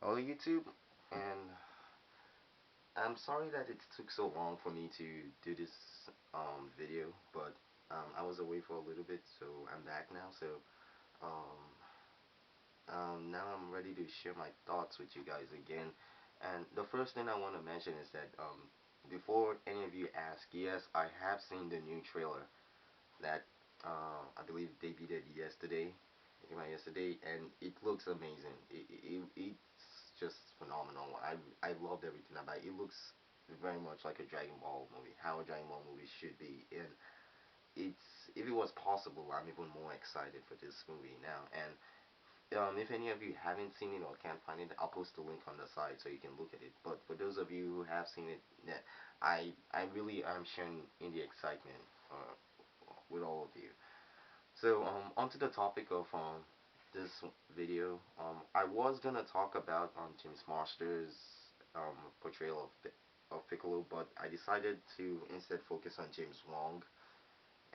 Hello YouTube, and I'm sorry that it took so long for me to do this video, but I was away for a little bit, so I'm back now. So um, now I'm ready to share my thoughts with you guys again. And the first thing I want to mention is that before any of you ask, yes, I have seen the new trailer that I believe debuted yesterday, came out yesterday, and it looks amazing. It's just phenomenal. I loved everything about it. It looks very much like a Dragon Ball movie, how a Dragon Ball movie should be. And it's if it was possible, I'm even more excited for this movie now. And if any of you haven't seen it or can't find it, I'll post the link on the side so you can look at it. But for those of you who have seen it, yeah, I really am sharing in the excitement with all of you. So onto the topic of this video. I was gonna talk about James Marsters' portrayal of Piccolo, but I decided to instead focus on James Wong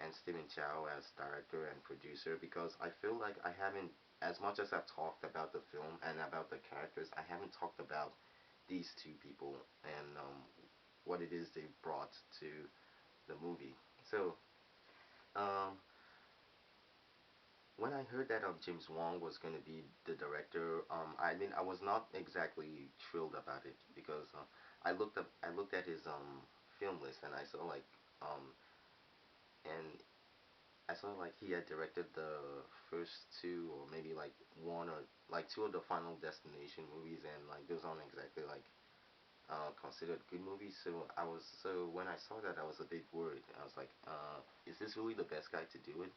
and Stephen Chow as director and producer because I feel like I haven't, as much as I've talked about the film and about the characters, I haven't talked about these two people and what it is they brought to the movie. So um, when I heard that James Wong was going to be the director, I mean, I was not exactly thrilled about it because I looked at his film list and um, and I saw like he had directed the first two or maybe like one or like two of the Final Destination movies, and like those aren't exactly like considered good movies. So when I saw that, I was a bit worried. I was like, is this really the best guy to do it?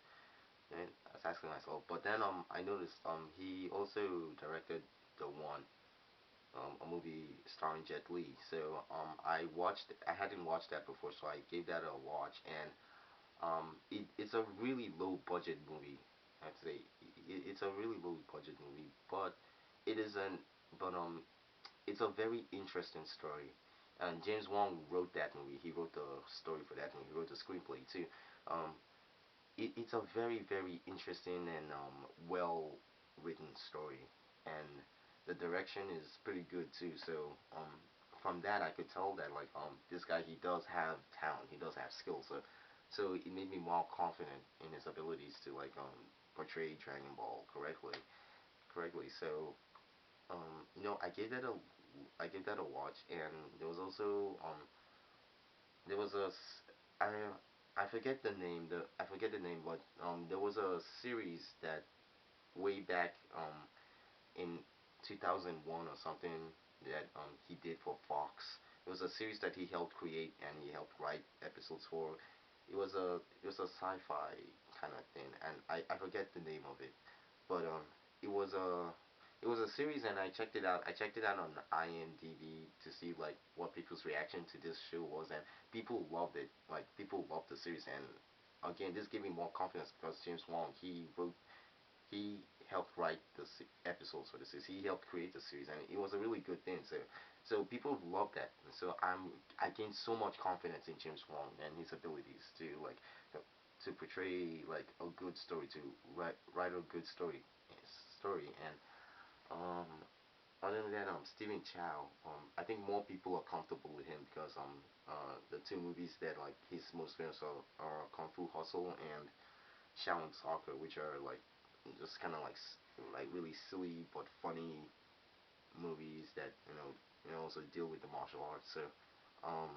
And I was asking myself, but then I noticed he also directed the one a movie starring Jet Li. So I hadn't watched that before, so I gave that a watch, and it's a really low budget movie. I'd say it's a really low budget movie, but it is an but it's a very interesting story. And James Wong wrote that movie. He wrote the story for that movie. He wrote the screenplay too. Um, it's a very very interesting and well written story, and the direction is pretty good too. So from that I could tell that like this guy, he does have talent, he does have skills. So it made me more confident in his abilities to like portray Dragon Ball correctly. So I gave that a watch, and there was also there was a I I forget the name. I forget the name, but there was a series that way back in 2001 or something that he did for Fox. It was a series that he helped create and he helped write episodes for. It was a sci-fi kind of thing, and I forget the name of it, but it was a it was a series, and I checked it out. I checked it out on IMDb to see like what people's reaction to this show was, and people loved it. Like people loved the series, and again, this gave me more confidence because James Wong, he helped write the episodes for the series. He helped create the series, and it was a really good thing. So people love that. So I gained so much confidence in James Wong and his abilities to like to portray like a good story, to write a good story. And um other than that, Stephen Chow, I think more people are comfortable with him because the two movies that like his most famous are Kung Fu Hustle and Shaolin Soccer, which are like just kind of like really silly but funny movies that also deal with the martial arts. So um,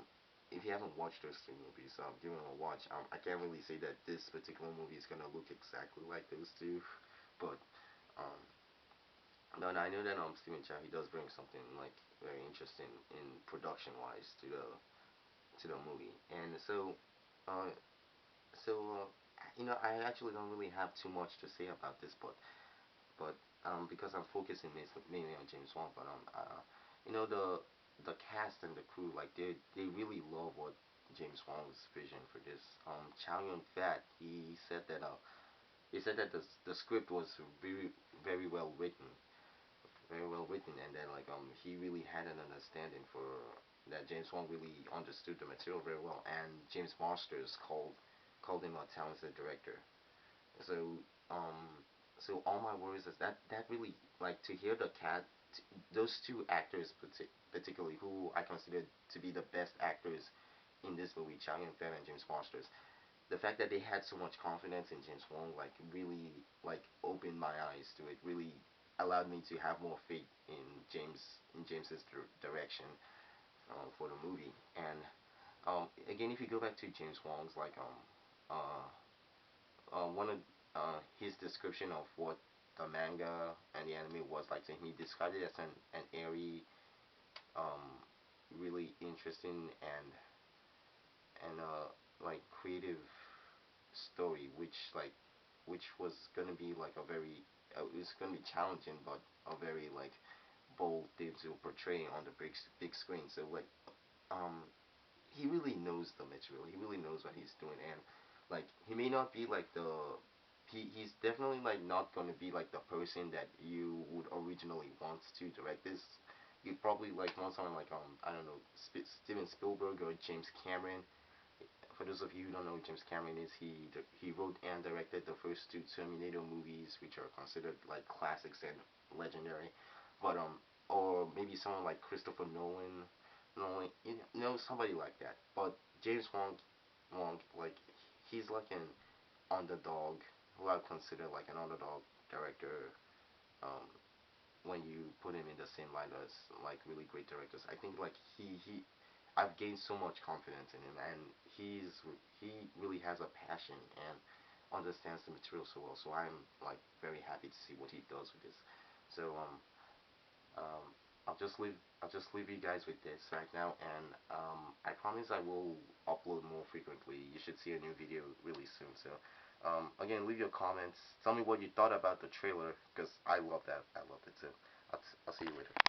if you haven't watched those two movies, give them a watch. I can't really say that this particular movie is gonna look exactly like those two, but um, no, I know that Stephen Chow, he does bring something like very interesting in production wise to the movie, and uh, so I actually don't really have too much to say about this, but because I'm focusing mainly on James Wan, but the cast and the crew, like they really love what James Wan's vision for this. Chow Yun Fat, he said that the script was very very very well written, and then like he really had an understanding for that. James Wan really understood the material very well, and James Marsters called him a talented director. So um, so all my worries is that really like to hear those two actors, particularly, who I consider to be the best actors in this movie, Chow Yun Fat and James Foster, the fact that they had so much confidence in James Wong, like, really, like, opened my eyes to it. Really allowed me to have more faith in James's direction for the movie. And again, if you go back to James Wong's, like, one of his description of what the manga and the anime was like to him, he described it as an airy, um, really interesting and like creative story, which was gonna be like a very it was gonna be challenging, but a very like bold thing to portray on the big screen. So like um he really knows the material. He really knows what he's doing, and like he may not be like he's definitely like not gonna be like the person that you would originally want to direct this. You probably like want someone like I don't know, Steven Spielberg or James Cameron. For those of you who don't know who James Cameron is, he wrote and directed the first two Terminator movies, which are considered like classics and legendary. But or maybe someone like Christopher Nolan, somebody like that. But James Wong, like he's like an underdog, who I consider like an underdog director. Um, when you put him in the same line as like really great directors. I think like I've gained so much confidence in him, and he really has a passion and understands the material so well. So I'm like very happy to see what he does with this. So um I'll just leave you guys with this right now, and I promise I will upload more frequently. You should see a new video really soon. So again, leave your comments. Tell me what you thought about the trailer, because I love that. I loved it too. I'll see you later.